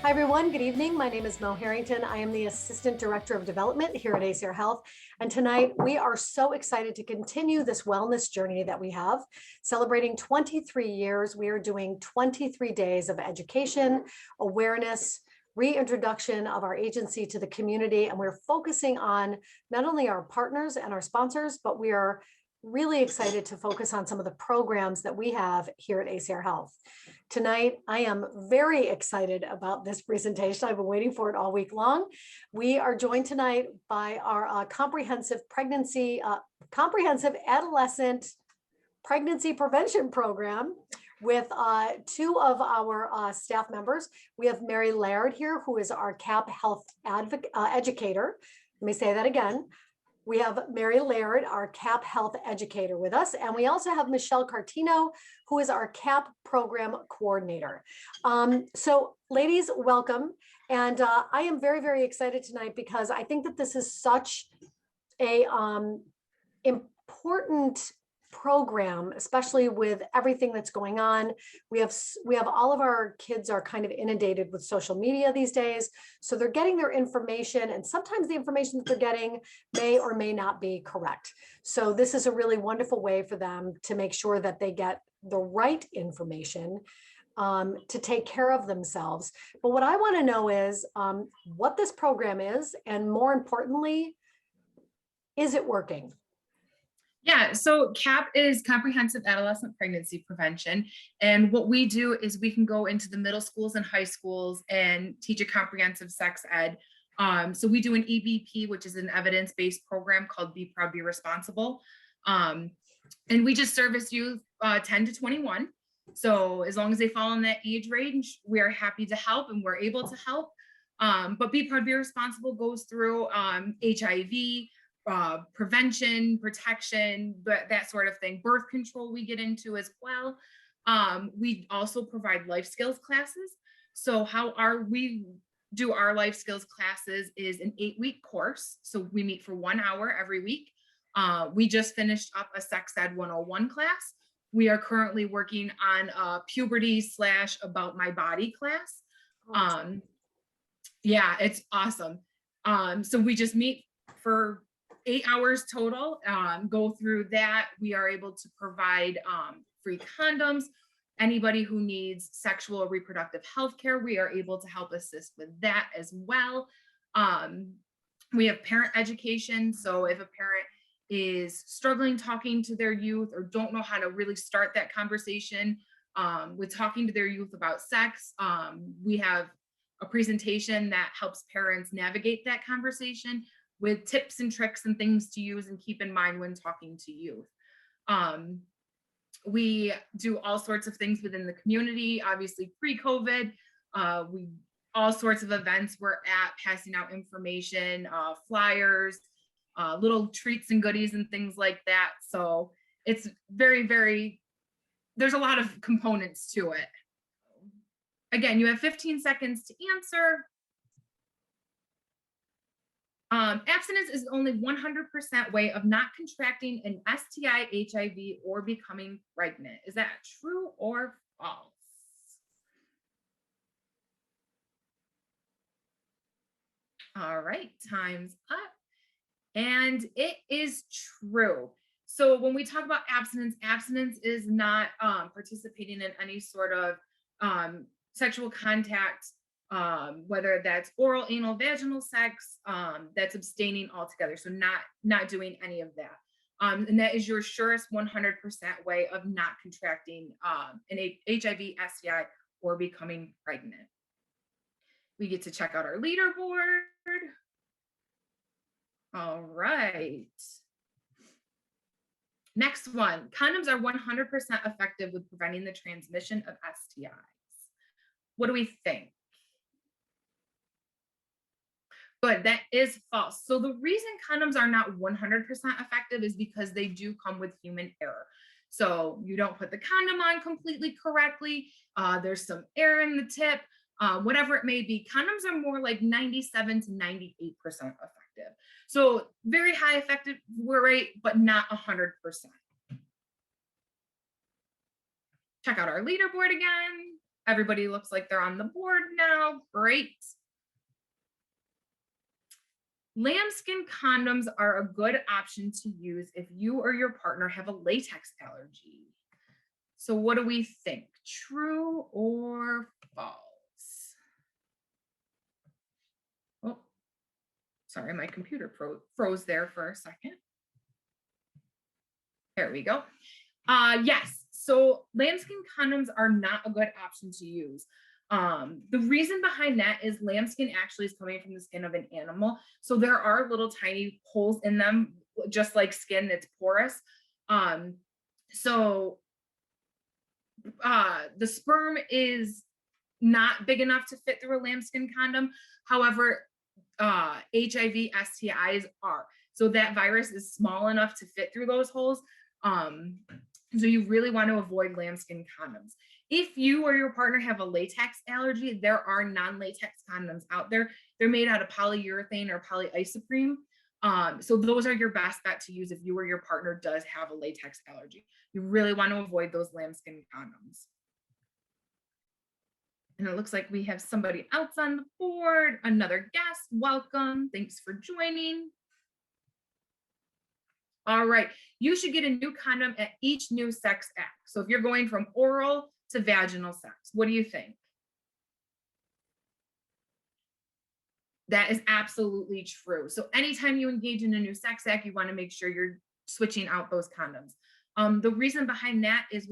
Hi, everyone. Good evening. My name is Mel Harrington. I am the Assistant Director of Development here at ACR Health. And tonight we are so excited to continue this wellness journey that we have. Celebrating 23 years, we are doing 23 days of education, awareness, reintroduction of our agency to the community. And we're focusing on not only our partners and our sponsors, but we are really excited to focus on some of the programs that we have here at ACR Health. Tonight, I am very excited about this presentation. I've been waiting for it all week long. We are joined tonight by our comprehensive adolescent pregnancy prevention program with two of our staff members. We have Mary Laird here, who is our CAPP health educator. Let me say that again. We have Mary Laird, our CAPP health educator with us. And we also have Michelle Cartino, who is our CAPP program coordinator. So ladies, welcome. And I am very, very excited tonight because I think that this is such a important program, especially with everything that's going on. We have all of our kids are kind of inundated with social media these days. So they're getting their information, and sometimes the information that they're getting may or may not be correct. So this is a really wonderful way for them to make sure that they get the right information to take care of themselves. But what I want to know is what this program is, and more importantly, is it working? Yeah, so CAPP is Comprehensive Adolescent Pregnancy Prevention. And what we do is we can go into the middle schools and high schools and teach a comprehensive sex ed. So we do an EBP, which is an evidence-based program called Be Proud, Be Responsible. And we just service youth 10 to 21. So as long as they fall in that age range, we are happy to help and we're able to help. But Be Proud, Be Responsible goes through HIV, prevention, protection, that sort of thing. Birth control we get into as well. We also provide life skills classes. So how we do our life skills classes is an 8-week course. So we meet for 1 hour every week. We just finished up a Sex Ed 101 class. We are currently working on a puberty / about my body class. Yeah, it's awesome. So we just meet for 8 hours total, go through that. We are able to provide free condoms. Anybody who needs sexual or reproductive health care, we are able to help assist with that as well. We have parent education. So if a parent is struggling talking to their youth or don't know how to really start that conversation with talking to their youth about sex, we have a presentation that helps parents navigate that conversation with tips and tricks and things to use and keep in mind when talking to youth. We do all sorts of things within the community, obviously pre-COVID. We all sorts of events we're at, passing out information, flyers, little treats and goodies and things like that. So it's very, very, there's a lot of components to it. Again, you have 15 seconds to answer. Abstinence is only 100% way of not contracting an STI, HIV, or becoming pregnant. Is that true or false? All right, time's up. And it is true. So when we talk about abstinence, abstinence is not participating in any sort of sexual contact, whether that's oral, anal, vaginal sex, that's abstaining altogether. So not doing any of that. And that is your surest 100% way of not contracting an HIV, STI, or becoming pregnant. We get to check out our leaderboard. All right. Next one, condoms are 100% effective with preventing the transmission of STIs. What do we think? Good, that is false. So the reason condoms are not 100% effective is because they do come with human error. So you don't put the condom on completely correctly. There's some air in the tip, whatever it may be. Condoms are more like 97 to 98% effective. So very high effective rate, but not 100%. Check out our leaderboard again. Everybody looks like they're on the board now. Great. Lambskin condoms are a good option to use if you or your partner have a latex allergy. So what do we think? True or false? Oh, sorry, my computer froze there for a second. There we go. Yes, so lambskin condoms are not a good option to use. The reason behind that is lambskin actually is coming from the skin of an animal. So there are little tiny holes in them, just like skin that's porous. So the sperm is not big enough to fit through a lambskin condom. However, HIV, STIs are. So that virus is small enough to fit through those holes. So you really want to avoid lambskin condoms. If you or your partner have a latex allergy, there are non-latex condoms out there. They're made out of polyurethane or polyisoprene. So those are your best bet to use if you or your partner does have a latex allergy. You really want to avoid those lambskin condoms. And it looks like we have somebody else on the board, another guest. Welcome. Thanks for joining. All right. You should get a new condom at each new sex act. So if you're going from oral to vaginal sex, what do you think? That is absolutely true. So anytime you engage in a new sex act, you want to make sure you're switching out those condoms. The reason behind that is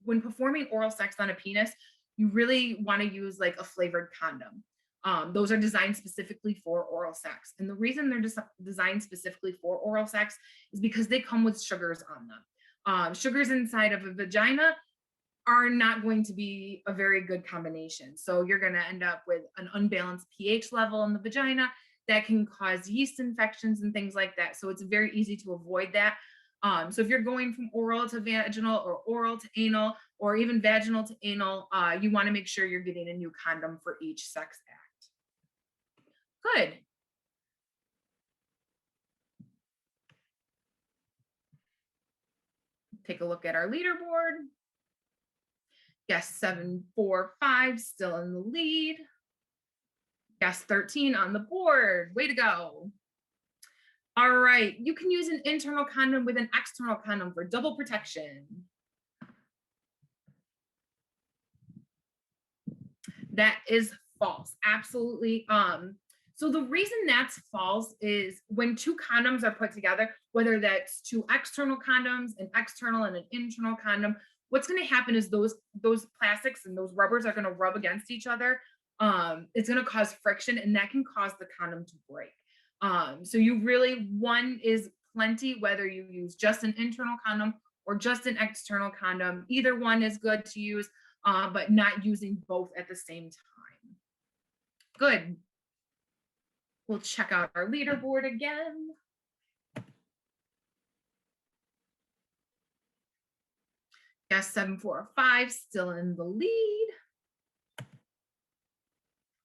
when performing oral sex on a penis, you really want to use like a flavored condom. Those are designed specifically for oral sex. And the reason they're designed specifically for oral sex is because they come with sugars on them. Sugars inside of a vagina are not going to be a very good combination. So you're going to end up with an unbalanced pH level in the vagina that can cause yeast infections and things like that. So it's very easy to avoid that. So if you're going from oral to vaginal or oral to anal or even vaginal to anal, you want to make sure you're getting a new condom for each sex act. Good. Take a look at our leaderboard. Yes, 745 still in the lead. Yes, 13 on the board. Way to go. All right, you can use an internal condom with an external condom for double protection. That is false, absolutely. So the reason that's false is when two condoms are put together, whether that's two external condoms, an external and an internal condom, what's going to happen is those plastics and those rubbers are going to rub against each other. It's going to cause friction, and that can cause the condom to break. So you really, one is plenty, whether you use just an internal condom or just an external condom. Either one is good to use, but not using both at the same time. Good. We'll check out our leaderboard again. Yes, 745 still in the lead.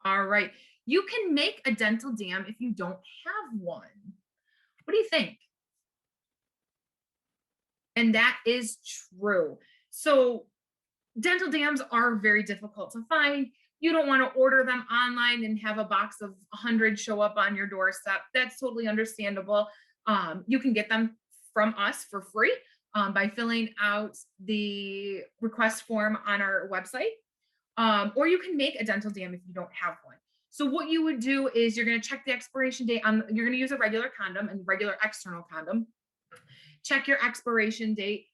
All right. You can make a dental dam if you don't have one. What do you think? And that is true. So dental dams are very difficult to find. You don't want to order them online and have a box of 100 show up on your doorstep. That's totally understandable. You can get them from us for free by filling out the request form on our website. Or you can make a dental dam if you don't have one. So what you would do is you're going to check the expiration date on, you're going to use a regular condom and regular external condom. Check your expiration date.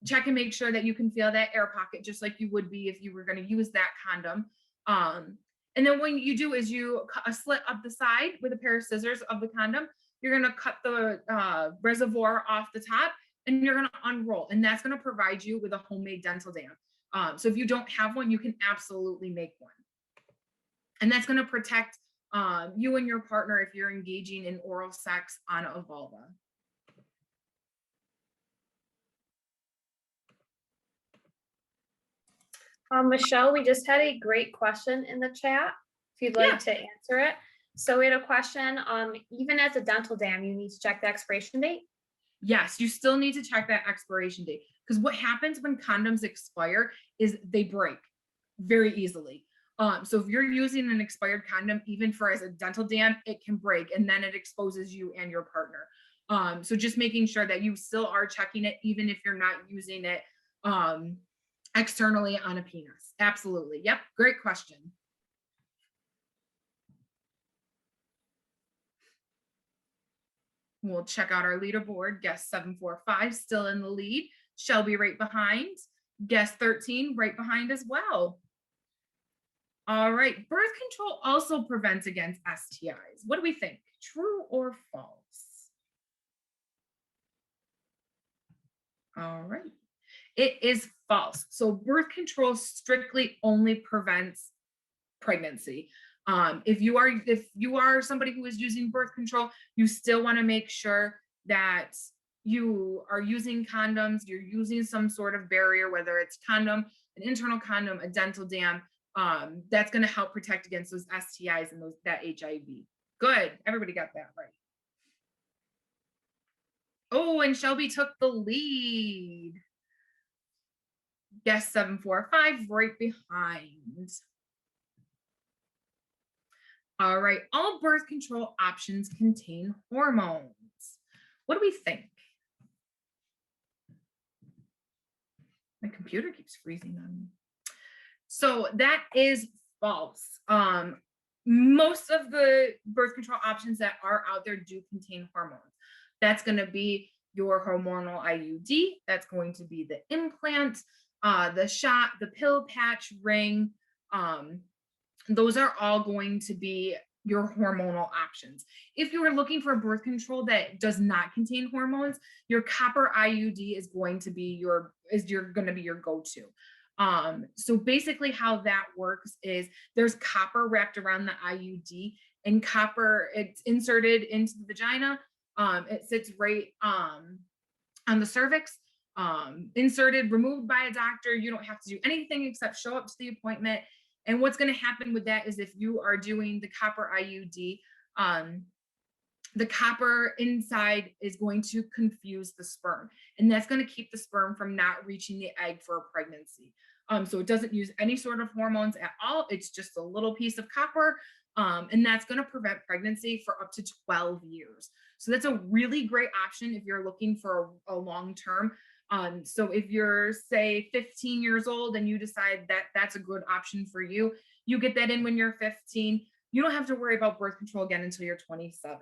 Check and make sure that you can feel that air pocket just like you would be if you were going to use that condom. And then what you do is you cut a slit up the side with a pair of scissors of the condom. You're going to cut the reservoir off the top and you're going to unroll. And that's going to provide you with a homemade dental dam. So if you don't have one, you can absolutely make one. And that's going to protect you and your partner if you're engaging in oral sex on a vulva. Michelle, we just had a great question in the chat, if you'd like to answer it. So we had a question, even as a dental dam, you need to check the expiration date? Yes, you still need to check that expiration date, because what happens when condoms expire is they break. very easily. So if you're using an expired condom, even for as a dental dam, it can break and then it exposes you and your partner. So just making sure that you still are checking it, even if you're not using it externally on a penis. Absolutely. Yep. Great question. We'll check out our leaderboard. Guest 745 still in the lead. Shelby right behind. Guest 13 right behind as well. All right. Birth control also prevents against STIs. What do we think? True or false? All right. It is false. So birth control strictly only prevents pregnancy. If you are somebody who is using birth control, you still want to make sure that you are using condoms, you're using some sort of barrier, whether it's condom, an internal condom, a dental dam. That's going to help protect against those STIs and that HIV. Good. Everybody got that right. Oh, and Shelby took the lead. Guest 745 right behind. All right, all birth control options contain hormones. What do we think? My computer keeps freezing on me. So that is false. Most of the birth control options that are out there do contain hormones. That's going to be your hormonal IUD. That's going to be the implant, the shot, the pill, patch, ring. Those are all going to be your hormonal options. If you are looking for a birth control that does not contain hormones, your copper IUD is going to be your go-to. So basically how that works is there's copper wrapped around the IUD, and copper, it's inserted into the vagina. It sits right on the cervix, inserted, removed by a doctor. You don't have to do anything except show up to the appointment. And what's going to happen with that is if you are doing the copper IUD, the copper inside is going to confuse the sperm, and that's going to keep the sperm from not reaching the egg for a pregnancy. So it doesn't use any sort of hormones at all. It's just a little piece of copper, and that's going to prevent pregnancy for up to 12 years. So that's a really great option if you're looking for a long term. So if you're, say, 15 years old and you decide that that's a good option for you, you get that in when you're 15. You don't have to worry about birth control again until you're 27.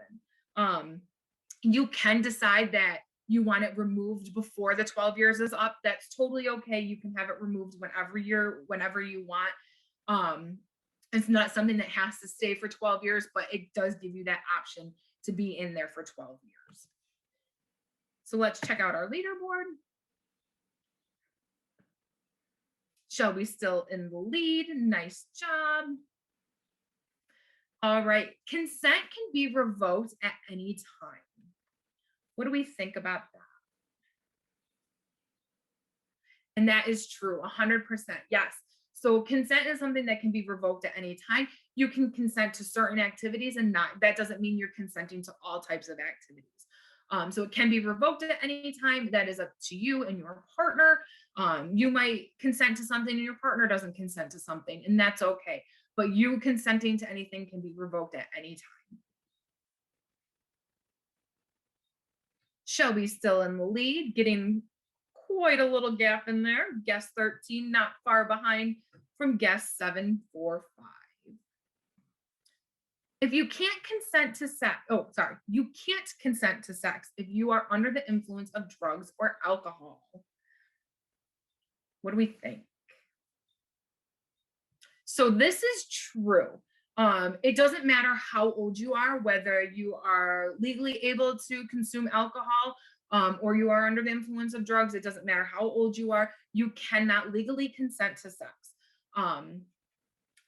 You can decide that you want it removed before the 12 years is up. That's totally okay. You can have it removed whenever you want. It's not something that has to stay for 12 years, but it does give you that option to be in there for 12 years. So let's check out our leaderboard. Shelby's still in the lead. Nice job. All right. Consent can be revoked at any time. What do we think about that? And that is true, 100%. Yes. So consent is something that can be revoked at any time. You can consent to certain activities and that doesn't mean you're consenting to all types of activities. So it can be revoked at any time. That is up to you and your partner. You might consent to something and your partner doesn't consent to something, and that's okay. But you consenting to anything can be revoked at any time. Shelby's still in the lead, getting quite a little gap in there. Guest 13, not far behind from guest 745. If you can't consent to sex, you can't consent to sex if you are under the influence of drugs or alcohol. What do we think? So this is true. It doesn't matter how old you are, whether you are legally able to consume alcohol or you are under the influence of drugs. It doesn't matter how old you are. You cannot legally consent to sex.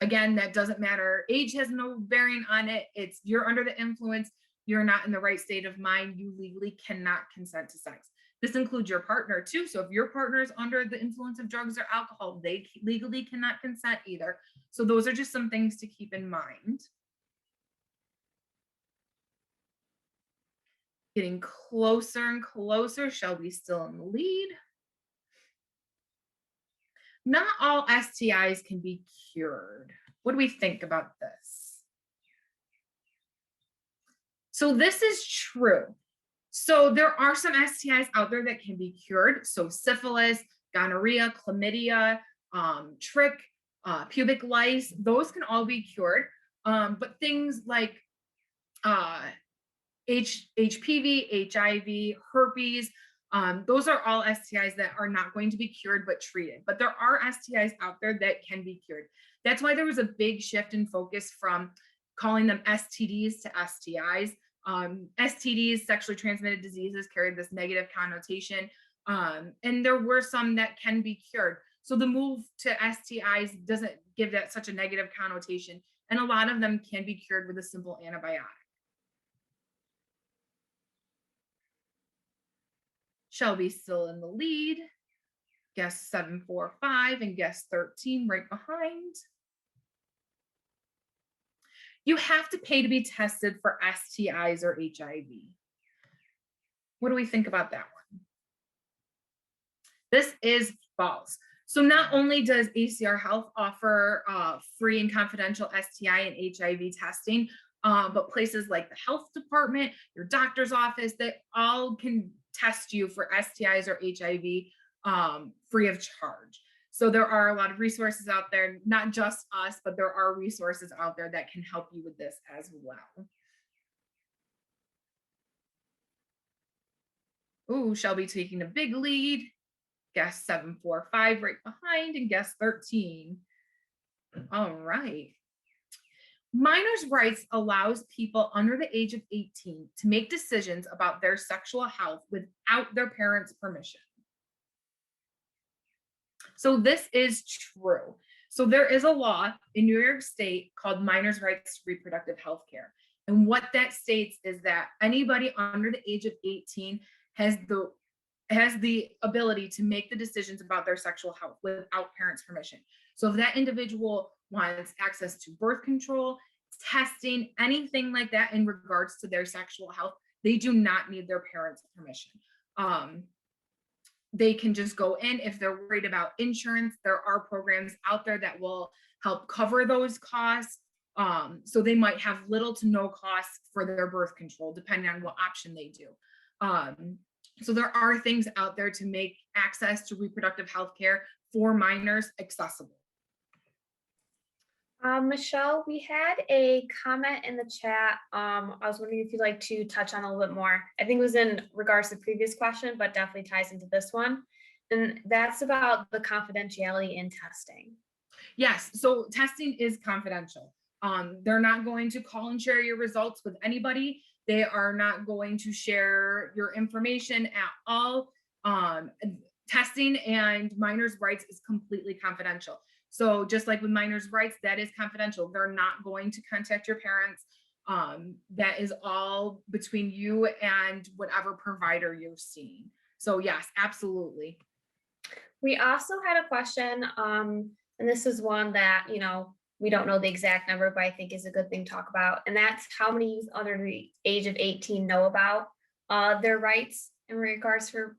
Again, that doesn't matter. Age has no bearing on it. It's you're under the influence. You're not in the right state of mind. You legally cannot consent to sex. This includes your partner too. So if your partner is under the influence of drugs or alcohol, they legally cannot consent either. So those are just some things to keep in mind. Getting closer and closer. Shelby's still in the lead. not all STIs can be cured. What do we think about this? So this is true. So there are some STIs out there that can be cured. So syphilis, gonorrhea, chlamydia, trick, pubic lice, those can all be cured. But things like HPV, HIV, herpes, those are all STIs that are not going to be cured but treated. But there are STIs out there that can be cured. That's why there was a big shift in focus from calling them STDs to STIs. STDs, sexually transmitted diseases, carry this negative connotation. And there were some that can be cured. So the move to STIs doesn't give that such a negative connotation. And a lot of them can be cured with a simple antibiotic. Shelby still in the lead. Guess 745 and guess 13 right behind. You have to pay to be tested for STIs or HIV. What do we think about that one? This is false. So not only does ACR Health offer free and confidential STI and HIV testing, but places like the health department, your doctor's office, they all can test you for STIs or HIV free of charge. So there are a lot of resources out there, not just us, but there are resources out there that can help you with this as well. Ooh, Shelby taking a big lead. Guess 745 right behind and guess 13. All right. Minors' rights allows people under the age of 18 to make decisions about their sexual health without their parents' permission. So this is true. So there is a law in New York State called Minors' Rights to Reproductive Health Care. And what that states is that anybody under the age of 18 has the ability to make the decisions about their sexual health without parents' permission. So if that individual wants access to birth control, testing, anything like that in regards to their sexual health, they do not need their parents' permission. They can just go in. If they're worried about insurance, there are programs out there that will help cover those costs. So they might have little to no costs for their birth control, depending on what option they do. So there are things out there to make access to reproductive health care for minors accessible. Michelle, we had a comment in the chat. I was wondering if you'd like to touch on a little bit more. I think it was in regards to the previous question, but definitely ties into this one. And that's about the confidentiality in testing. Yes, so testing is confidential. They're not going to call and share your results with anybody. They are not going to share your information at all. Testing and minors' rights is completely confidential. So just like with minors' rights, that is confidential. They're not going to contact your parents. That is all between you and whatever provider you're seeing. So yes, absolutely. We also had a question, and this is one that, you know, we don't know the exact number, but I think is a good thing to talk about. And that's how many youth under the age of 18 know about their rights in regards to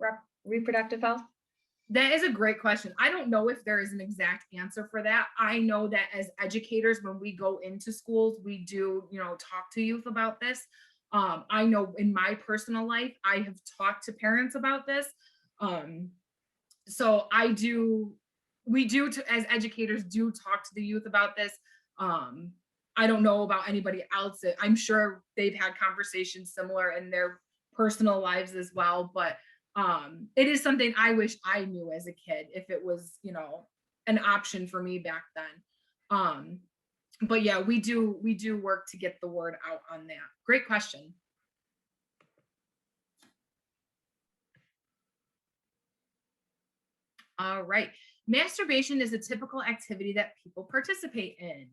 reproductive health? That is a great question. I don't know if there is an exact answer for that. I know that as educators, when we go into schools, we do, talk to youth about this. I know in my personal life, I have talked to parents about this. So we do as educators do talk to the youth about this. I don't know about anybody else. I'm sure they've had conversations similar in their personal lives as well, but it is something I wish I knew as a kid, if it was, an option for me back then. But yeah, we do work to get the word out on that. Great question. All right. Masturbation is a typical activity that people participate in.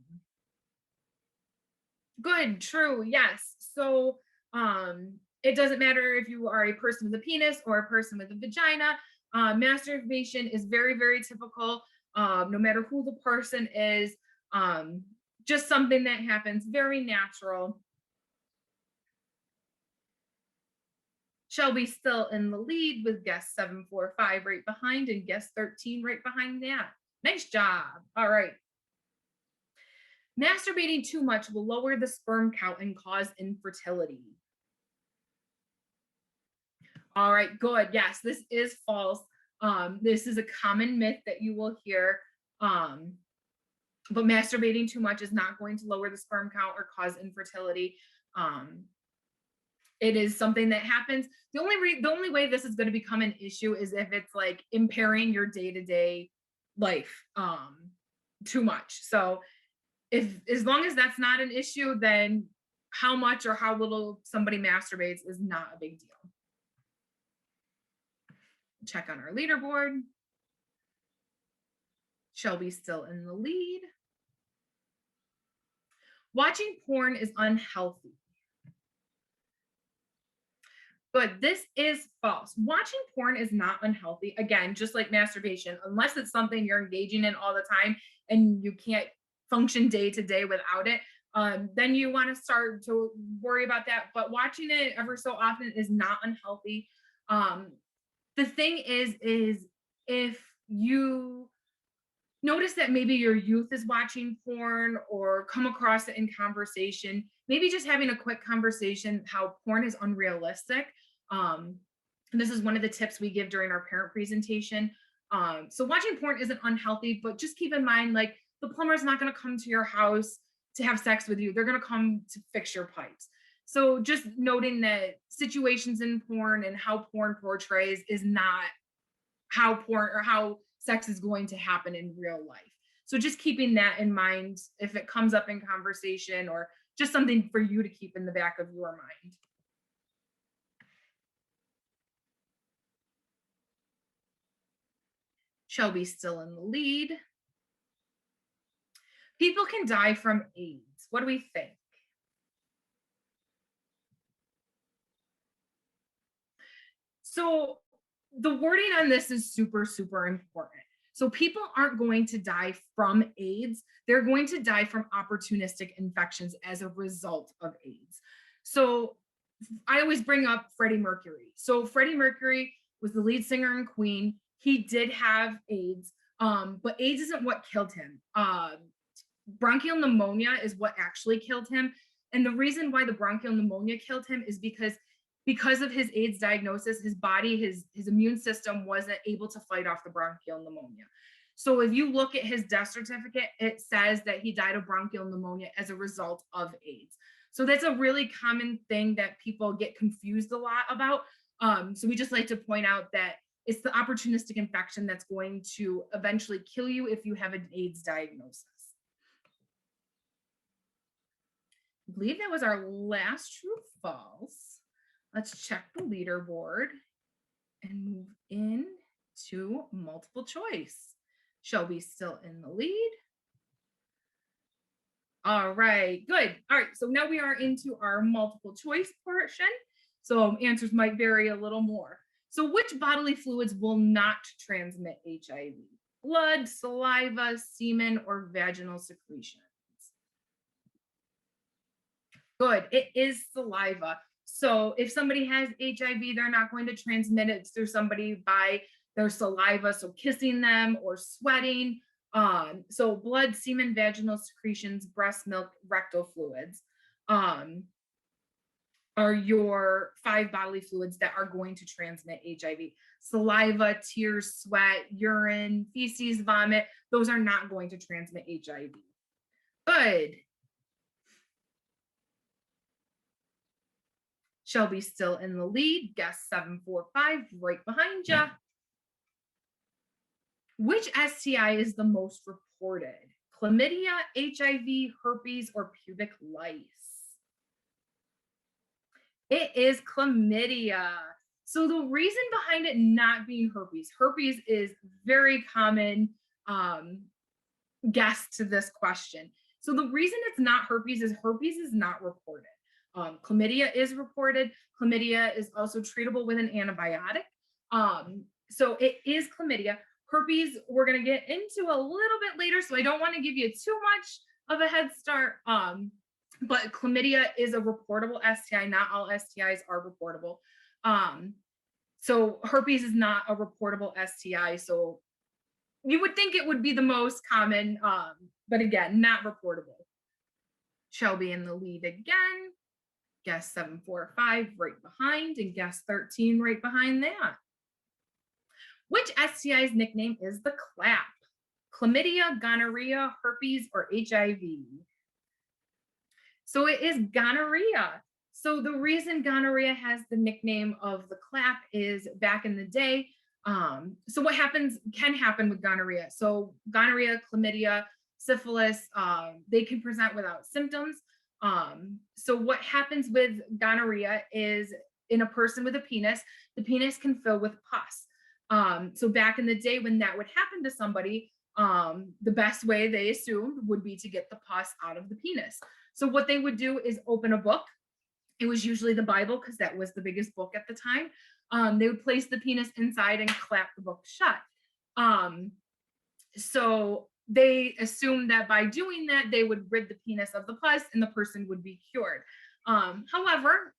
Good, true, yes. So it doesn't matter if you are a person with a penis or a person with a vagina. Masturbation is very, very typical, no matter who the person is. Just something that happens, very natural. Shelby still in the lead with guess 745 right behind and guess 13 right behind that. Nice job. All right. Masturbating too much will lower the sperm count and cause infertility. All right, good. Yes, this is false. This is a common myth that you will hear. But masturbating too much is not going to lower the sperm count or cause infertility. It is something that happens. The only way this is going to become an issue is if it's like impairing your day-to-day life too much. So as long as that's not an issue, then how much or how little somebody masturbates is not a big deal. Check on our leaderboard. Shelby's still in the lead. Watching porn is unhealthy. But this is false. Watching porn is not unhealthy. Again, just like masturbation, unless it's something you're engaging in all the time and you can't function day to day without it, then you want to start to worry about that. But watching it ever so often is not unhealthy. The thing is if you notice that maybe your youth is watching porn or come across it in conversation, maybe just having a quick conversation how porn is unrealistic. And this is one of the tips we give during our parent presentation. So watching porn isn't unhealthy, but just keep in mind, like, the plumber's not going to come to your house to have sex with you. They're going to come to fix your pipes. So just noting that situations in porn and how porn portrays is not how porn or how sex is going to happen in real life. So just keeping that in mind if it comes up in conversation, or just something for you to keep in the back of your mind. Shelby's still in the lead. People can die from AIDS. What do we think? So the wording on this is super, super important. So people aren't going to die from AIDS. They're going to die from opportunistic infections as a result of AIDS. So I always bring up Freddie Mercury. So Freddie Mercury was the lead singer in Queen. He did have AIDS, but AIDS isn't what killed him. Bronchial pneumonia is what actually killed him. And the reason why the bronchial pneumonia killed him is because of his AIDS diagnosis, his body, his immune system wasn't able to fight off the bronchial pneumonia. So if you look at his death certificate, it says that he died of bronchial pneumonia as a result of AIDS. So that's a really common thing that people get confused a lot about. So we just like to point out that it's the opportunistic infection that's going to eventually kill you if you have an AIDS diagnosis. I believe that was our last true false. Let's check the leaderboard and move in to multiple choice. Shelby's still in the lead. All right, good. All right, so now we are into our multiple choice portion. So answers might vary a little more. So which bodily fluids will not transmit HIV? Blood, saliva, semen, or vaginal secretions? Good, it is saliva. So if somebody has HIV, they're not going to transmit it through somebody by their saliva, so kissing them or sweating. So blood, semen, vaginal secretions, breast milk, rectal fluids are your 5 bodily fluids that are going to transmit HIV. Saliva, tears, sweat, urine, feces, vomit, those are not going to transmit HIV. Good. Shelby's still in the lead. Guess 745, right behind you. Which STI is the most reported? Chlamydia, HIV, herpes, or pubic lice? It is chlamydia. So the reason behind it not being herpes is very common guess to this question. So the reason it's not herpes is not reported. Chlamydia is reported. Chlamydia is also treatable with an antibiotic. So it is chlamydia. Herpes, we're going to get into a little bit later, so I don't want to give you too much of a head start. But chlamydia is a reportable STI. Not all STIs are reportable. So herpes is not a reportable STI. So you would think it would be the most common, but again, not reportable. Shelby in the lead again. Guess 745 right behind, and guess 13 right behind that. Which STI's nickname is the CLAP? Chlamydia, gonorrhea, herpes, or HIV? So it is gonorrhea. So the reason gonorrhea has the nickname of the CLAP is back in the day. So what can happen with gonorrhea? So gonorrhea, chlamydia, syphilis, they can present without symptoms. So what happens with gonorrhea is in a person with a penis, the penis can fill with pus. So back in the day when that would happen to somebody, the best way they assumed would be to get the pus out of the penis. So what they would do is open a book. It was usually the Bible because that was the biggest book at the time. They would place the penis inside and clap the book shut. So they assumed that by doing that, they would rid the penis of the pus and the person would be cured. However,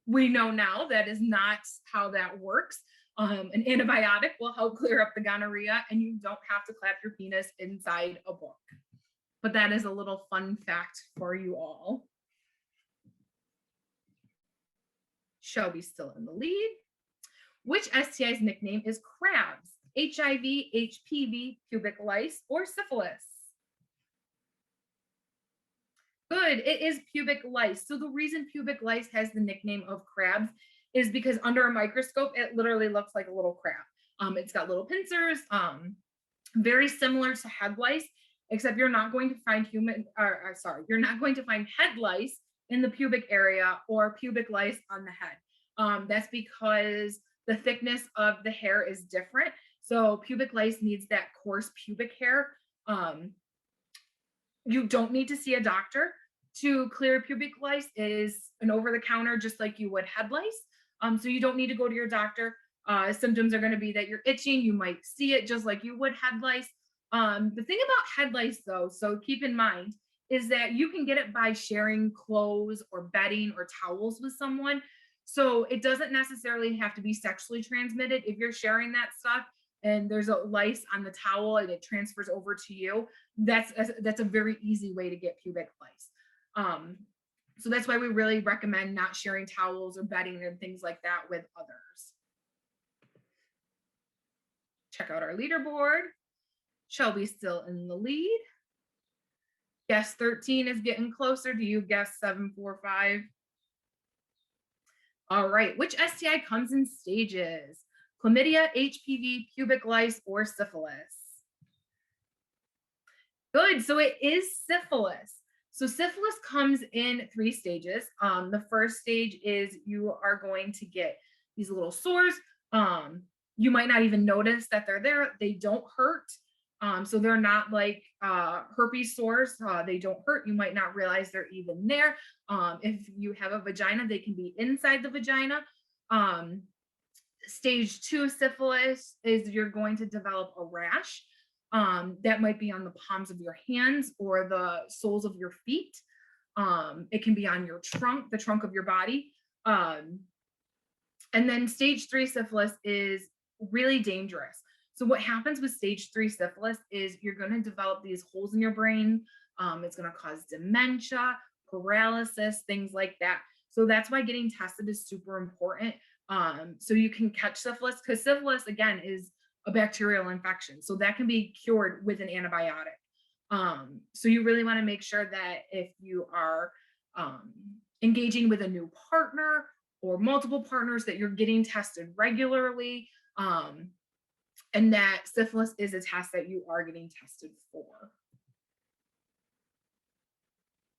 we know now that is not how that works. An antibiotic will help clear up the gonorrhea, and you don't have to clap your penis inside a book. But that is a little fun fact for you all. Shelby's still in the lead. Which STI's nickname is crabs? HIV, HPV, pubic lice, or syphilis? Good, it is pubic lice. So the reason pubic lice has the nickname of crabs is because under a microscope, it literally looks like a little crab. It's got little pincers, very similar to head lice, except you're not going to find you're not going to find head lice in the pubic area or pubic lice on the head. That's because the thickness of the hair is different. So pubic lice needs that coarse pubic hair. You don't need to see a doctor to clear pubic lice. It is an over-the-counter, just like you would head lice. So you don't need to go to your doctor. Symptoms are going to be that you're itching. You might see it just like you would head lice. The thing about head lice, though, so keep in mind, is that you can get it by sharing clothes or bedding or towels with someone. So it doesn't necessarily have to be sexually transmitted. If you're sharing that stuff and there's a lice on the towel and it transfers over to you, that's a very easy way to get pubic lice. So that's why we really recommend not sharing towels or bedding and things like that with others. Check out our leaderboard. Shelby's still in the lead. Guess 13 is getting closer. Do you guess 745? All right, which STI comes in stages? Chlamydia, HPV, pubic lice, or syphilis? Good, so it is syphilis. So syphilis comes in 3 stages. The first stage is you are going to get these little sores. You might not even notice that they're there. They don't hurt. So they're not like herpes sores. They don't hurt. You might not realize they're even there. If you have a vagina, they can be inside the vagina. Stage 2 syphilis is you're going to develop a rash. That might be on the palms of your hands or the soles of your feet. It can be on your trunk, the trunk of your body. And then stage 3 syphilis is really dangerous. So what happens with stage 3 syphilis is you're going to develop these holes in your brain. It's going to cause dementia, paralysis, things like that. So that's why getting tested is super important. So you can catch syphilis, because syphilis, again, is a bacterial infection. So that can be cured with an antibiotic. So you really want to make sure that if you are engaging with a new partner or multiple partners, that you're getting tested regularly, and that syphilis is a test that you are getting tested for.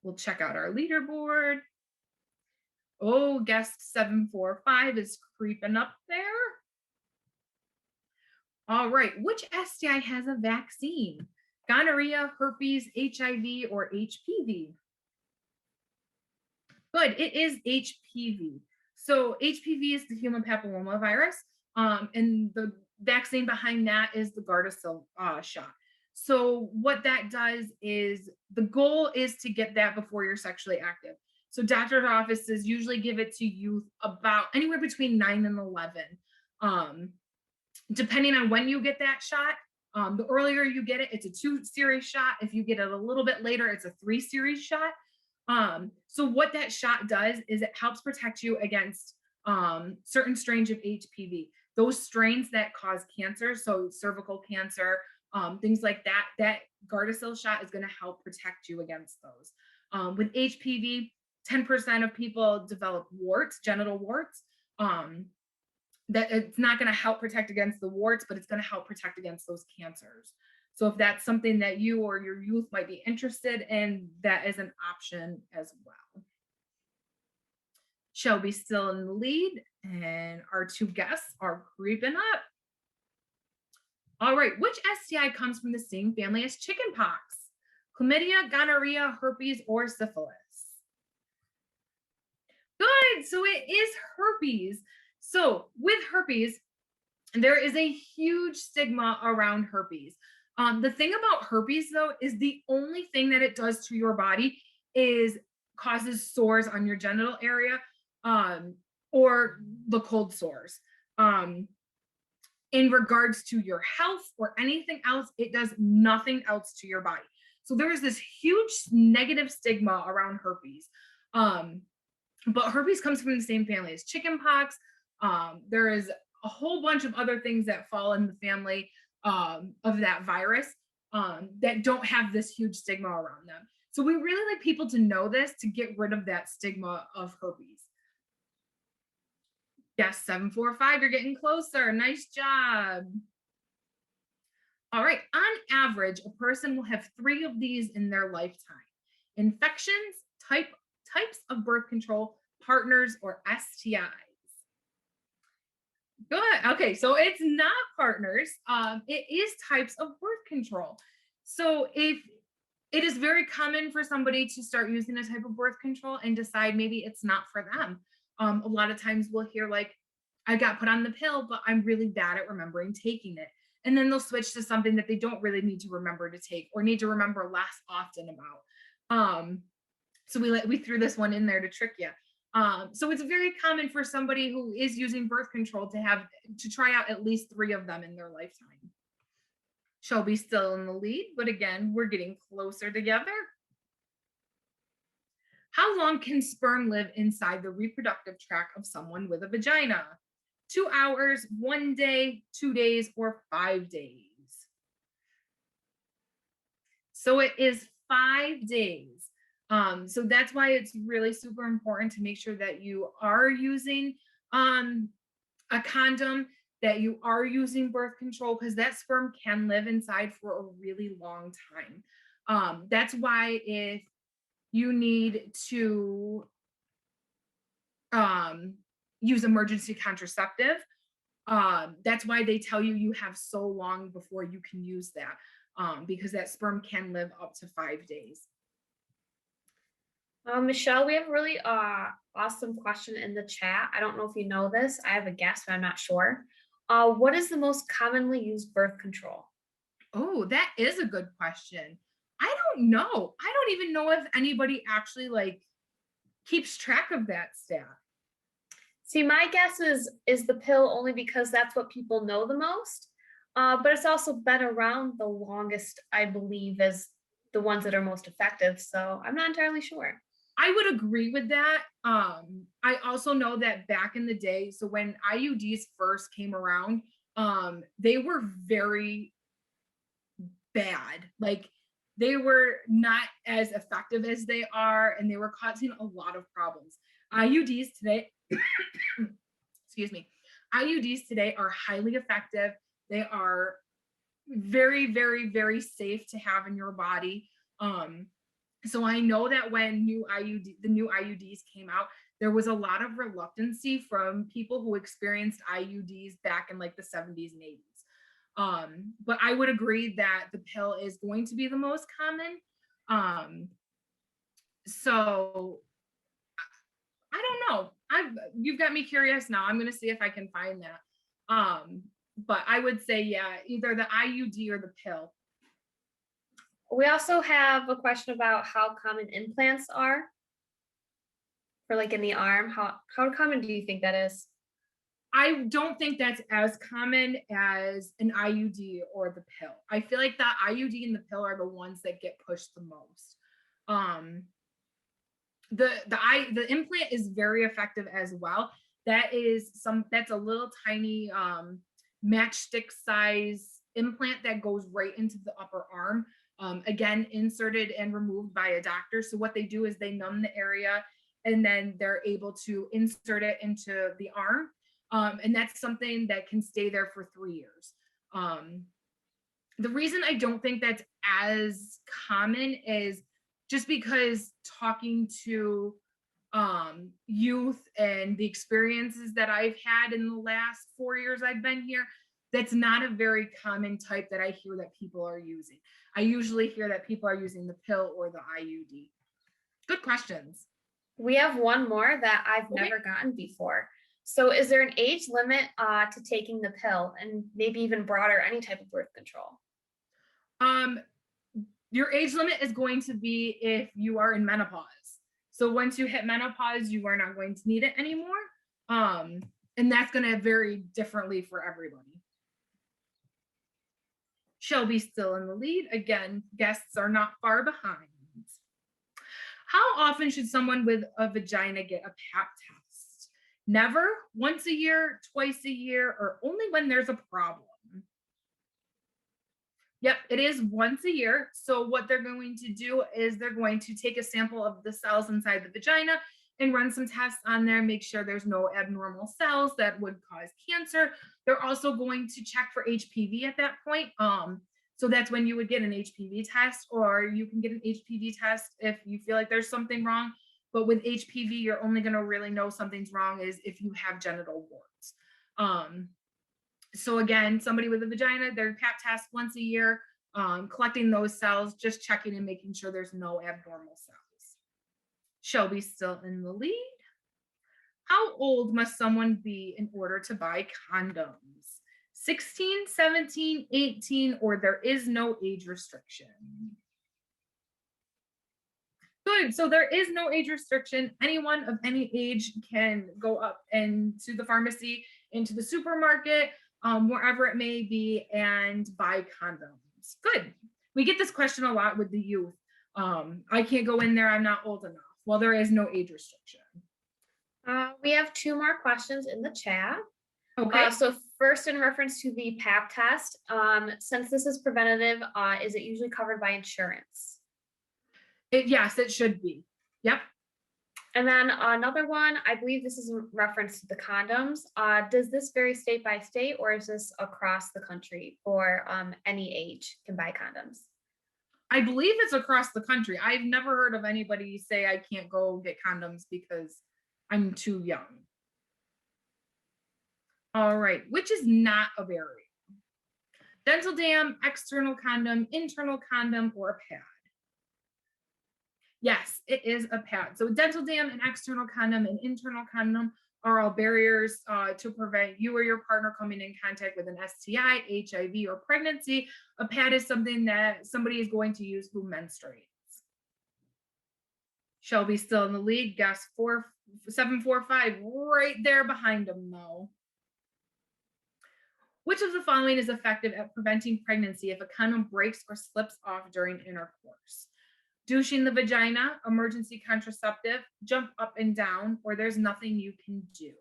We'll check out our leaderboard. Oh, guest 745 is creeping up there. All right, which STI has a vaccine? Gonorrhea, herpes, HIV, or HPV? Good, it is HPV. So HPV is the human papillomavirus, and the vaccine behind that is the Gardasil shot. So what that does is the goal is to get that before you're sexually active. So doctor's offices usually give it to youth about anywhere between 9 and 11. Depending on when you get that shot, The earlier you get it, it's a 2-series shot. If you get it a little bit later, it's a 3-series shot. So what that shot does is it helps protect you against certain strains of HPV, those strains that cause cancer, so cervical cancer, things like that. That Gardasil shot is going to help protect you against those. With HPV, 10% of people develop warts, genital warts. That it's not going to help protect against the warts, but it's going to help protect against those cancers. So if that's something that you or your youth might be interested in, that is an option as well. Shelby's still in the lead, and our 2 guests are creeping up. All right, which STI comes from the same family as chickenpox? Chlamydia, gonorrhea, herpes, or syphilis? Good, so it is herpes. So with herpes, there is a huge stigma around herpes. The thing about herpes, though, is the only thing that it does to your body is causes sores on your genital area, or the cold sores. In regards to your health or anything else, it does nothing else to your body. So there is this huge negative stigma around herpes. But herpes comes from the same family as chickenpox. There is a whole bunch of other things that fall in the family of that virus that don't have this huge stigma around them. So we really like people to know this to get rid of that stigma of herpes. Yes, 745, you're getting closer. Nice job. All right, on average, a person will have 3 of these in their lifetime: infections, types of birth control, partners, or STIs. Good. Okay, so it's not partners. It is types of birth control. So if it is very common for somebody to start using a type of birth control and decide maybe it's not for them. A lot of times we'll hear like, I got put on the pill, but I'm really bad at remembering taking it. And then they'll switch to something that they don't really need to remember to take or need to remember less often about. So we threw this one in there to trick you. So it's very common for somebody who is using birth control to try out at least 3 of them in their lifetime. Shelby's still in the lead, but again, we're getting closer together. How long can sperm live inside the reproductive tract of someone with a vagina? 2 hours, 1 day, 2 days, or 5 days? So it is 5 days. So that's why it's really super important to make sure that you are using a condom, that you are using birth control, because that sperm can live inside for a really long time. That's why if you need to use emergency contraceptive, that's why they tell you have so long before you can use that, because that sperm can live up to 5 days. Michelle, we have a really awesome question in the chat. I don't know if you know this. I have a guess, but I'm not sure. What is the most commonly used birth control? Oh, that is a good question. I don't know. I don't even know if anybody actually keeps track of that stat. See, my guess is the pill, only because that's what people know the most. But it's also been around the longest, I believe, as the ones that are most effective. So I'm not entirely sure. I would agree with that. I also know that back in the day, so when IUDs first came around, they were very bad. They were not as effective as they are, and they were causing a lot of problems. IUDs today, excuse me, IUDs today are highly effective. They are very, very, very safe to have in your body. So I know that when the new IUDs came out, there was a lot of reluctancy from people who experienced IUDs back in the 70s and 80s. But I would agree that the pill is going to be the most common. So I don't know. You've got me curious now. I'm going to see if I can find that. But I would say, yeah, either the IUD or the pill. We also have a question about how common implants are for in the arm. How common do you think that is? I don't think that's as common as an IUD or the pill. I feel like the IUD and the pill are the ones that get pushed the most. The implant is very effective as well. That's a little tiny matchstick size implant that goes right into the upper arm. Again, inserted and removed by a doctor. So what they do is they numb the area and then they're able to insert it into the arm. And that's something that can stay there for 3 years. The reason I don't think that's as common is just because talking to youth and the experiences that I've had in the last 4 years I've been here, that's not a very common type that I hear that people are using. I usually hear that people are using the pill or the IUD. Good questions. We have one more that I've never gotten before. So is there an age limit to taking the pill, and maybe even broader, any type of birth control? Your age limit is going to be if you are in menopause. So once you hit menopause, you are not going to need it anymore. And that's going to vary differently for everybody. Shelby still in the lead. Again, guests are not far behind. How often should someone with a vagina get a pap test? Never, once a year, twice a year, or only when there's a problem? Yep, it is once a year. So what they're going to do is they're going to take a sample of the cells inside the vagina and run some tests on there, make sure there's no abnormal cells that would cause cancer. They're also going to check for HPV at that point. So that's when you would get an HPV test, or you can get an HPV test if you feel like there's something wrong. But with HPV, you're only going to really know something's wrong is if you have genital warts. So again, somebody with a vagina, their pap test once a year, collecting those cells, just checking and making sure there's no abnormal cells. Shelby's still in the lead. How old must someone be in order to buy condoms? 16, 17, 18, or there is no age restriction? Good, so there is no age restriction. Anyone of any age can go up into the pharmacy, into the supermarket, wherever it may be, and buy condoms. Good. We get this question a lot with the youth. I can't go in there, I'm not old enough. Well, there is no age restriction. We have 2 more questions in the chat. Okay. So first, in reference to the pap test, since this is preventative, is it usually covered by insurance? Yes, it should be. Yep. And then another one, I believe this is in reference to the condoms. Does this vary state by state, or is this across the country for any age can buy condoms? I believe it's across the country. I've never heard of anybody say I can't go get condoms because I'm too young. All right, which is not a barrier? Dental dam, external condom, internal condom, or a pad? Yes, it is a pad. So dental dam, an external condom, and internal condom are all barriers to prevent you or your partner coming in contact with an STI, HIV, or pregnancy. A pad is something that somebody is going to use who menstruates. Shelby's still in the lead. Guess 745, right there behind him, though. Which of the following is effective at preventing pregnancy if a condom breaks or slips off during intercourse? Douching the vagina, emergency contraceptive, jump up and down, or there's nothing you can do?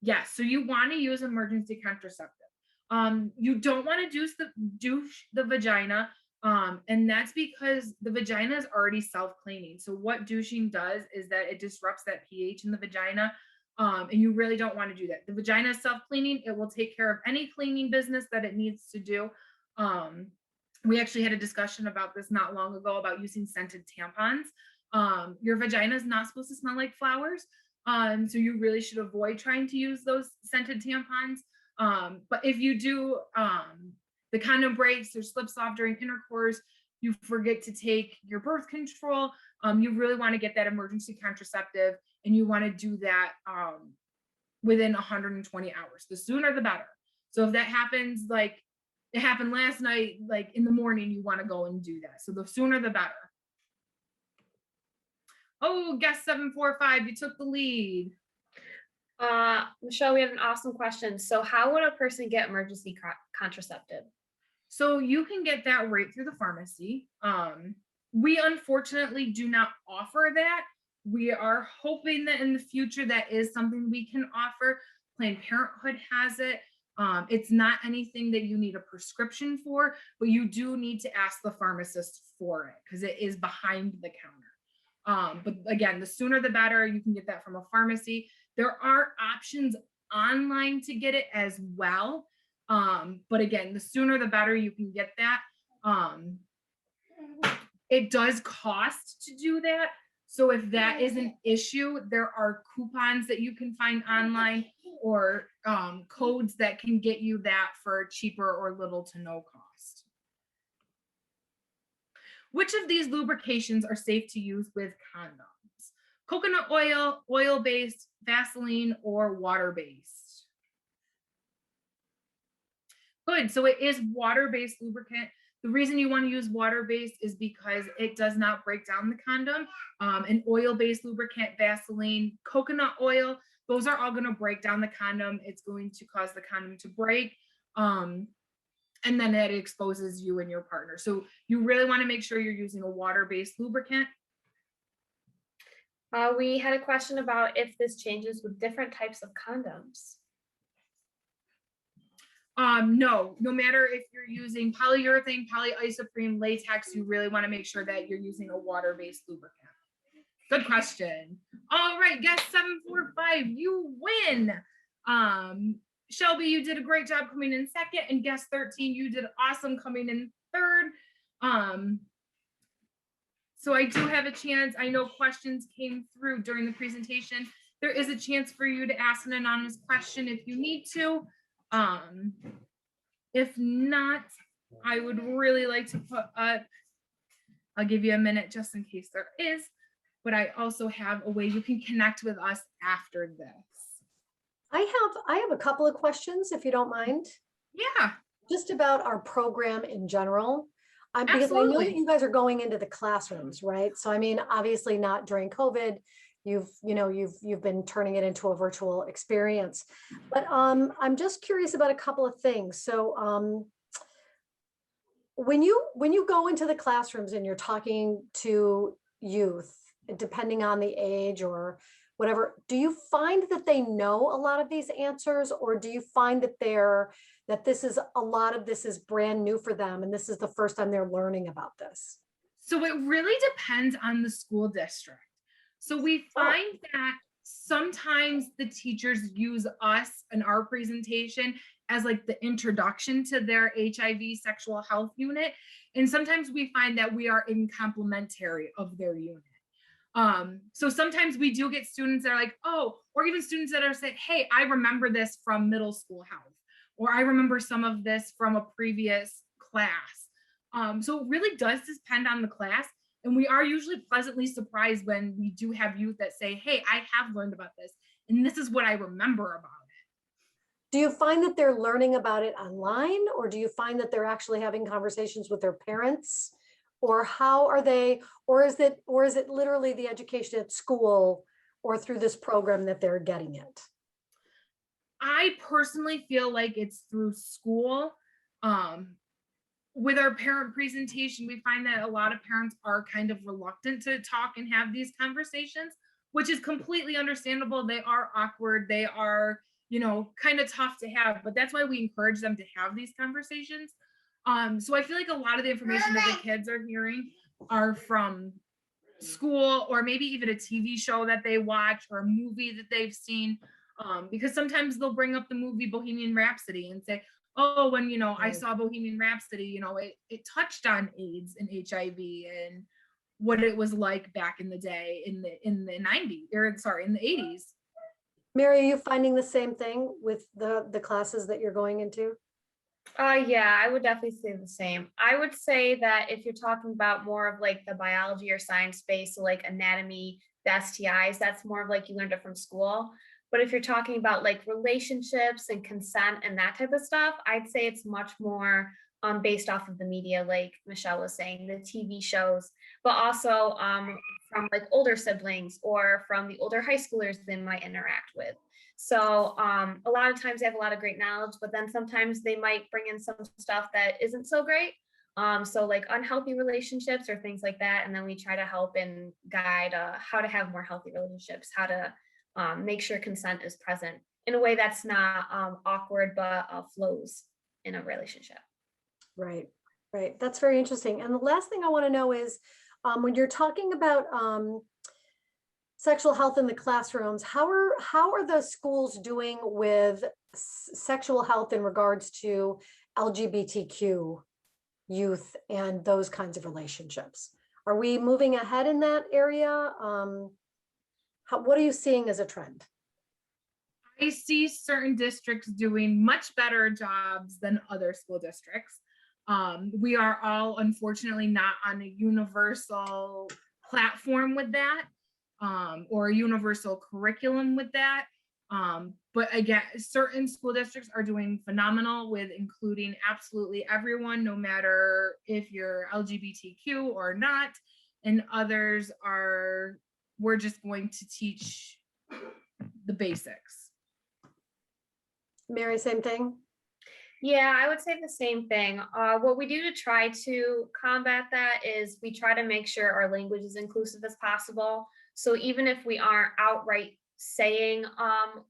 Yes, so you want to use emergency contraceptive. You don't want to douche the vagina, and that's because the vagina is already self-cleaning. So what douching does is that it disrupts that pH in the vagina, and you really don't want to do that. The vagina is self-cleaning. It will take care of any cleaning business that it needs to do. We actually had a discussion about this not long ago about using scented tampons. Your vagina is not supposed to smell like flowers. So you really should avoid trying to use those scented tampons. But if you do, the condom breaks or slips off during intercourse, you forget to take your birth control, you really want to get that emergency contraceptive, and you want to do that within 120 hours. The sooner the better. So if that happens, like it happened last night, like in the morning, you want to go and do that. So the sooner the better. Oh, guess 745, you took the lead. Michelle, we had an awesome question. So how would a person get emergency contraceptive? So you can get that right through the pharmacy. We unfortunately do not offer that. We are hoping that in the future that is something we can offer. Planned Parenthood has it. It's not anything that you need a prescription for, but you do need to ask the pharmacist for it because it is behind the counter. But again, the sooner the better. You can get that from a pharmacy. There are options online to get it as well. But again, the sooner the better you can get that. It does cost to do that. So if that is an issue, there are coupons that you can find online or codes that can get you that for cheaper or little to no cost. Which of these lubrications are safe to use with condoms? Coconut oil, oil-based, Vaseline, or water-based? Good, so it is water-based lubricant. The reason you want to use water-based is because it does not break down the condom. An oil-based lubricant, Vaseline, coconut oil, those are all going to break down the condom. It's going to cause the condom to break. And then it exposes you and your partner. So you really want to make sure you're using a water-based lubricant. We had a question about if this changes with different types of condoms. No matter if you're using polyurethane, polyisoprene, latex, you really want to make sure that you're using a water-based lubricant. Good question. All right, guest 745, you win. Shelby, you did a great job coming in second, and guest 13, you did awesome coming in third. So I do have a chance. I know questions came through during the presentation. There is a chance for you to ask an anonymous question if you need to. If not, I would really like to put up, I'll give you a minute just in case there is, but I also have a way you can connect with us after this. I have a couple of questions, if you don't mind. Yeah. Just about our program in general. Because I know that Absolutely. you guys are going into the classrooms, right? So I mean, obviously not during COVID. You've been turning it into a virtual experience. But I'm just curious about a couple of things. So when you go into the classrooms and you're talking to youth, depending on the age or whatever, do you find that they know a lot of these answers, or do you find that a lot of this is brand new for them and this is the first time they're learning about this? So it really depends on the school district. So we find that sometimes the teachers use us and our presentation as like the introduction to their HIV sexual health unit. And sometimes we find that we are incomplimentary of their unit. So sometimes we do get students that are like, oh, or even students that are saying, hey, I remember this from middle school health, or I remember some of this from a previous class. So it really does depend on the class. And we are usually pleasantly surprised when we do have youth that say, hey, I have learned about this, and this is what I remember about it. Do you find that they're learning about it online, or do you find that they're actually having conversations with their parents? Or how are they, or is it literally the education at school or through this program that they're getting it? I personally feel like it's through school. With our parent presentation, we find that a lot of parents are kind of reluctant to talk and have these conversations, which is completely understandable. They are awkward. They are, kind of tough to have, but that's why we encourage them to have these conversations. So I feel like a lot of the information that the kids are hearing are from school, or maybe even a TV show that they watch or a movie that they've seen. Because sometimes they'll bring up the movie Bohemian Rhapsody and say, oh, when, I saw Bohemian Rhapsody, it touched on AIDS and HIV and what it was like back in the day in the 90s, or sorry, in the 80s. Mary, are you finding the same thing with the classes that you're going into? Yeah, I would definitely say the same. I would say that if you're talking about more of like the biology or science space, so like anatomy, the STIs, that's more of like you learned it from school. But if you're talking about like relationships and consent and that type of stuff, I'd say it's much more based off of the media, like Michelle was saying, the TV shows, but also from like older siblings or from the older high schoolers they might interact with. So a lot of times they have a lot of great knowledge, but then sometimes they might bring in some stuff that isn't so great. So like unhealthy relationships or things like that. And then we try to help and guide how to have more healthy relationships, how to make sure consent is present in a way that's not awkward, but flows in a relationship. Right, right. That's very interesting. And the last thing I want to know is when you're talking about sexual health in the classrooms, how are the schools doing with sexual health in regards to LGBTQ youth and those kinds of relationships? Are we moving ahead in that area? What are you seeing as a trend? I see certain districts doing much better jobs than other school districts. We are all unfortunately not on a universal platform with that, or a universal curriculum with that. But again, certain school districts are doing phenomenal with including absolutely everyone, no matter if you're LGBTQ or not. And others are, we're just going to teach the basics. Mary, same thing? Yeah, I would say the same thing. What we do to try to combat that is we try to make sure our language is inclusive as possible. So even if we aren't outright saying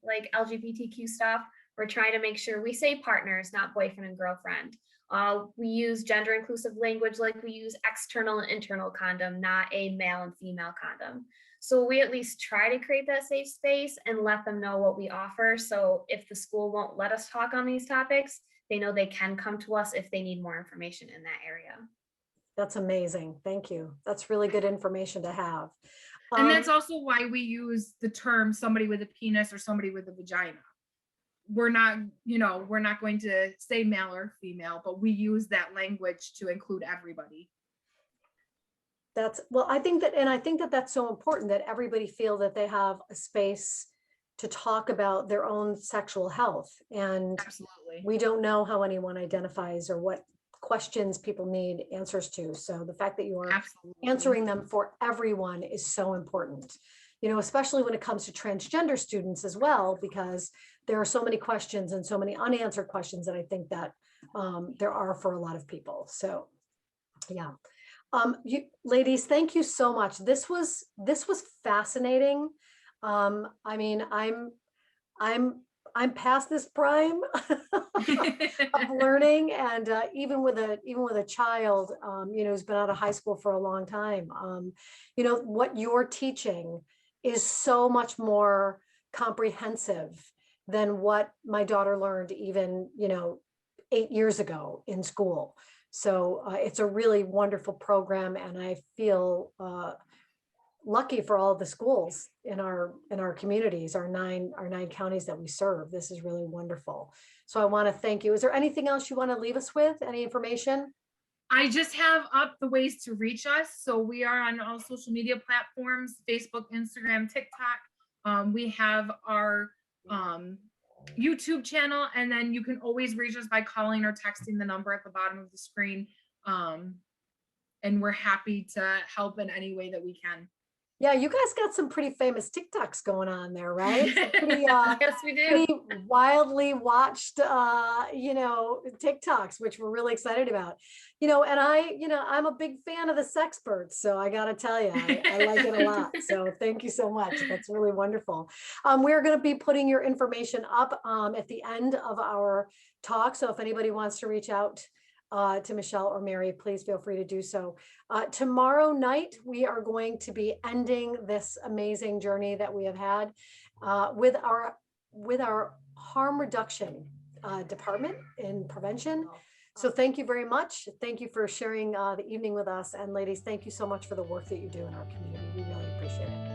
like LGBTQ stuff, we're trying to make sure we say partners, not boyfriend and girlfriend. We use gender inclusive language, like we use external and internal condom, not a male and female condom. So we at least try to create that safe space and let them know what we offer. So if the school won't let us talk on these topics, they know they can come to us if they need more information in that area. That's amazing. Thank you. That's really good information to have. And that's also why we use the term somebody with a penis or somebody with a vagina. We're not, we're not going to say male or female, but we use that language to include everybody. I think that that's so important, that everybody feel that they have a space to talk about their own sexual health. And Absolutely. We don't know how anyone identifies or what questions people need answers to. So the fact that you are answering them for everyone is so important, especially when it comes to transgender students as well, because there are so many questions and so many unanswered questions that I think that there are for a lot of people. So yeah. You ladies, thank you so much. This was fascinating. I mean, I'm past this prime of learning, and even with a child, who's been out of high school for a long time, what you're teaching is so much more comprehensive than what my daughter learned even 8 years ago in school. So it's a really wonderful program, and I feel lucky for all of the schools in our communities, our nine counties that we serve. This is really wonderful. So I want to thank you. Is there anything else you want to leave us with? Any information? I just have up the ways to reach us. So we are on all social media platforms: Facebook, Instagram, TikTok. We have our YouTube channel, and then you can always reach us by calling or texting the number at the bottom of the screen. And we're happy to help in any way that we can. Yeah, you guys got some pretty famous TikToks going on there, right? Pretty, yes, we do. Pretty wildly watched, TikToks, which we're really excited about. And I'm a big fan of the Sexperts, so I got to tell you, I like it a lot. So thank you so much. That's really wonderful. We're going to be putting your information up at the end of our talk. So if anybody wants to reach out to Michelle or Mary, please feel free to do so. Tomorrow night, we are going to be ending this amazing journey that we have had with our harm reduction department in prevention. So thank you very much. Thank you for sharing the evening with us. And ladies, thank you so much for the work that you do in our community. We really appreciate it.